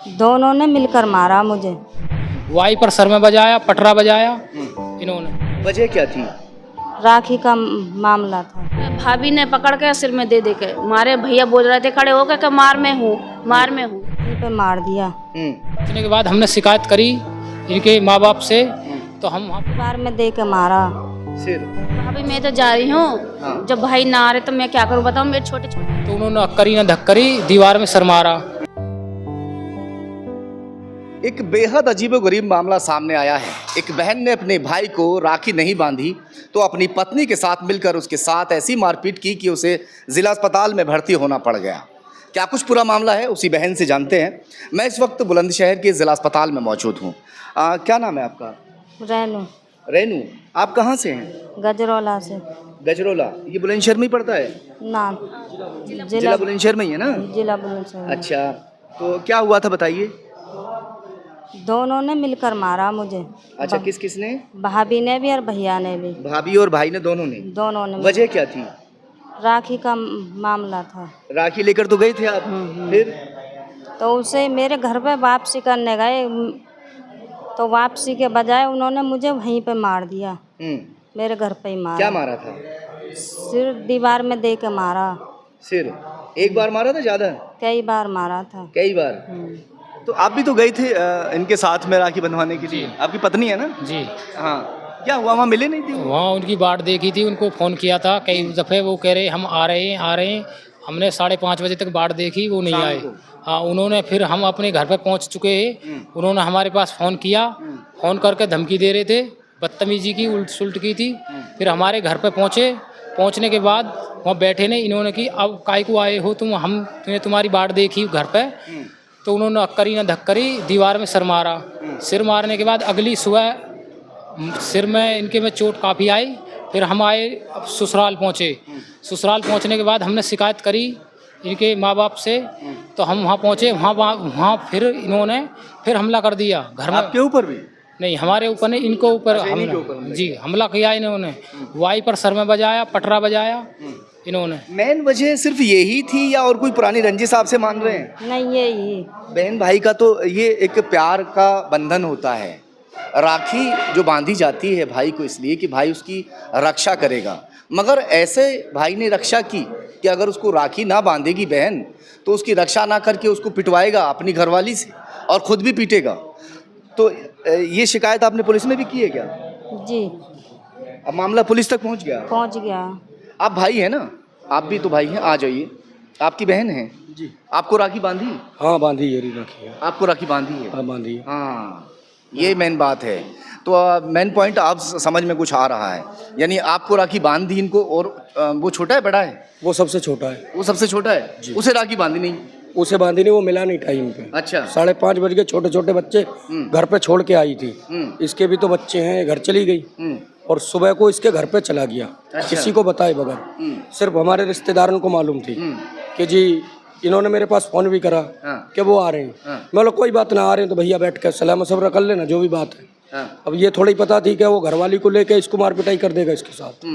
दोनों ने मिलकर मारा मुझे। वाई पर सर में बजाया, पटरा बजाया इन्होंने। वजह क्या थी? राखी का मामला था। भाभी ने पकड़ के सिर में दे के मारे। भैया बोल रहे थे खड़े होकर कि मार में हूँ, मार में हूँ। वहीं पे मार दिया। बचने के बाद हमने शिकायत करी इनके माँ बाप से, तो हम वहाँ बार में दे के मारा। सिर भाभी मैं तो जा रही हूँ, जब भाई ना आ रहे तो मैं क्या करूँ बताओ। मेरे छोटे छोटे तो उन्होंने अक्करी न धक्करी दीवार में सर मारा। एक बेहद अजीबोगरीब मामला सामने आया है। एक बहन ने अपने भाई को राखी नहीं बांधी तो अपनी पत्नी के साथ मिलकर उसके साथ ऐसी मारपीट की कि उसे जिला अस्पताल में भर्ती होना पड़ गया। क्या कुछ पूरा मामला है उसी बहन से जानते हैं। मैं इस वक्त बुलंदशहर के जिला अस्पताल में मौजूद हूँ। क्या नाम है आपका? रेनू। रेनू। आप कहाँ से हैं? गजरौला से। गजरौला। ये बुलंदशहर में ही पड़ता है? ना, जिला बुलंदशहर में ही है ना? जिला बुलंदशहर। अच्छा, तो क्या हुआ था बताइए। दोनों ने मिलकर मारा मुझे। अच्छा, किस किस ने? भाभी ने भी और भैया ने भी। भाभी और भाई ने दोनों ने? दोनों ने। वजह क्या थी? राखी का मामला था। राखी लेकर तो गए थे आप, फिर? तो उसे मेरे घर पे वापसी करने गए, तो वापसी के बजाय उन्होंने मुझे वहीं पे मार दिया। मेरे घर पे ही मारा। क्या मारा था? सिर दीवार में दे के मारा। सिर एक बार मारा था? ज्यादा? कई बार मारा था। कई बार? तो आप भी तो गए थे इनके साथ में राखी बंधवाने के लिए। आपकी पत्नी है ना? जी हाँ। क्या हुआ, वहाँ मिले नहीं थे? वहाँ उनकी बाट देखी थी, उनको फ़ोन किया था कई दफ़े, वो कह रहे हम आ रहे हैं आ रहे हैं। हमने 5:30 बजे तक बाट देखी, वो नहीं आए। हाँ, उन्होंने फिर हम अपने घर पे पहुँच चुके हैं। उन्होंने हमारे पास फ़ोन किया, फ़ोन करके धमकी दे रहे थे, बदतमीजी की, उल्ट सुलट की थी। फिर हमारे घर पे पहुँचे, पहुँचने के बाद वहाँ बैठे ने इन्होंने की अब काय को आए हो तुम, हमने तुम्हारी बाट देखी घर पे। तो उन्होंने अक्करी न धक्करी दीवार में सर मारा। सिर मारने के बाद अगली सुबह सिर में इनके में चोट काफ़ी आई। फिर हम आए, अब ससुराल पहुँचे। ससुराल पहुँचने के बाद हमने शिकायत करी इनके माँ बाप से, तो हम वहाँ पहुँचे। वहाँ फिर इन्होंने फिर हमला कर दिया घर में। आपके ऊपर भी? नहीं, हमारे ऊपर नहीं, इनको ऊपर जी हमला किया इन्होंने। वाई पर सर में बजाया, पटरा बजाया इन्होंने। मेन वजह सिर्फ यही थी या और कोई पुरानी रंजिश आपसे मान रहे हैं? नहीं, यही बहन भाई का तो ये एक प्यार का बंधन होता है। राखी जो बांधी जाती है भाई को इसलिए कि भाई उसकी रक्षा करेगा, मगर ऐसे भाई ने रक्षा की कि अगर उसको राखी ना बांधेगी बहन तो उसकी रक्षा ना करके उसको पिटवाएगा अपनी घरवाली से और ख़ुद भी पीटेगा। तो ये शिकायत आपने पुलिस में भी की है क्या? जी अब मामला पुलिस तक पहुंच गया? पहुंच गया। आप भाई हैं ना? आप भी तो भाई हैं। आ जाइए। आपकी बहन है जी। आपको राखी बांधी? हाँ बांधी है, राखी है। आपको राखी बांधी है? हाँ बांधी है। हाँ, ये मेन बात है। तो मेन पॉइंट आप समझ में कुछ आ रहा है, यानी आपको राखी बांध दी इनको। और वो छोटा है बड़ा है? वो सबसे छोटा है। वो सबसे छोटा है, उसे राखी बांधी नहीं? उसे बांधी नहीं, वो मिला नहीं टाइम पे। अच्छा। 5:30 बज के छोटे छोटे बच्चे घर पे छोड़ के आई थी। इसके भी तो बच्चे हैं, घर चली गई और सुबह को इसके घर पे चला गया। अच्छा। किसी को बताए बगैर। सिर्फ हमारे रिश्तेदारों को मालूम थी कि जी इन्होंने मेरे पास फोन भी करा कि वो आ रहे हैं। मैं बोला कोई बात ना, आ रहे हैं तो भैया बैठ कर सलाह मशवरा कर लेना जो भी बात है। अब ये थोड़ी पता थी कि वो घरवाली को लेके इसको मार पिटाई कर देगा इसके साथ।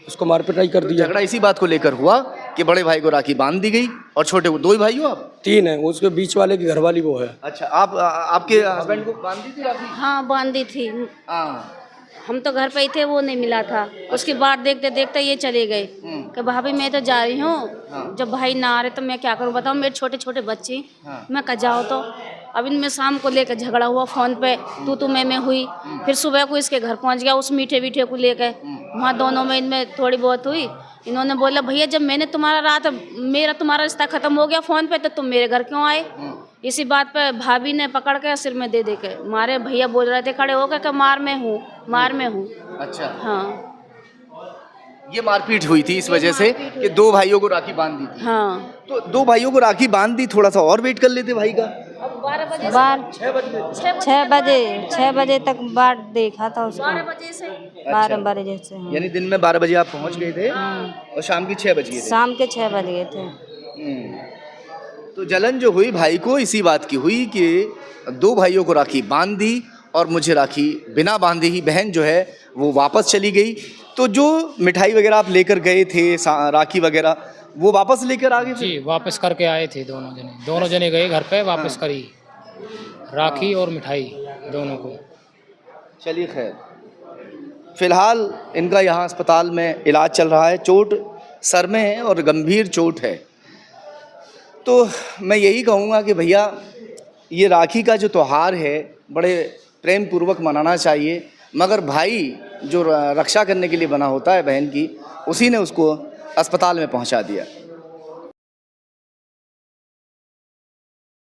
इसको मार पिटाई कर दिया। झगड़ा इसी बात को लेकर हुआ कि बड़े भाई को राखी बांध दी गई और छोटे को। 2 भाई हो आप? 3 है, उसके बीच वाले की घरवाली वो है। अच्छा, आप आपके हस्बैंड को बांध दी थी राखी? हाँ बांधी थी। हाँ। हम तो घर पे ही थे, वो नहीं मिला था। उसकी बाट देखते देखते ये चले गए कि भाभी मैं तो जा रही हूँ, जब भाई ना आ रहे तो मैं क्या करूँ बताओ। मेरे छोटे छोटे बच्चे, मैं कहा जाओ तो। अब इनमें शाम को लेकर झगड़ा हुआ फ़ोन पे, तू मैं हुई। फिर सुबह को इसके घर पहुँच गया उस मीठे मीठे को लेकर। वहाँ दोनों में इनमें थोड़ी बहुत हुई। इन्होंने बोला भैया जब मैंने मेरा तुम्हारा रिश्ता ख़त्म हो गया फ़ोन पे, तो तुम मेरे घर क्यों आए? इसी बात पे भाभी ने पकड़ के सिर में दे के मारे। भैया बोल रहे थे खड़े होकर कि मार में हूँ, मार में हूँ। अच्छा। हाँ, ये मारपीट हुई थी इस वजह से कि 2 भाइयों को राखी बांध दी थी। हाँ। तो 2 भाइयों को राखी बांध दी, थोड़ा सा और वेट कर लेते भाई का। अब 12 बजे 6 बजे तक बाट देखा था उसको। 12 बजे से 12 बजे से। यानी दिन में 12 बजे आप पहुंच गए थे और शाम की 6 बज गए थे। शाम के 6 बज गए थे। तो जलन जो हुई भाई को इसी बात की हुई कि 2 भाइयों को राखी बांध दी और मुझे राखी बिना बांधे ही बहन जो है वो वापस चली गई। तो जो मिठाई वगैरह आप लेकर गए थे, राखी वगैरह, वो वापस लेकर आ गए थे? जी वापस करके आए थे दोनों जने गए घर पे, वापस करी। राखी और मिठाई दोनों को। चलिए खैर, फिलहाल इनका यहाँ अस्पताल में इलाज चल रहा है। चोट सर में है और गंभीर चोट है। तो मैं यही कहूँगा कि भैया ये राखी का जो त्यौहार है बड़े प्रेम पूर्वक मनाना चाहिए, मगर भाई जो रक्षा करने के लिए बना होता है बहन की, उसी ने उसको अस्पताल में पहुँचा दिया।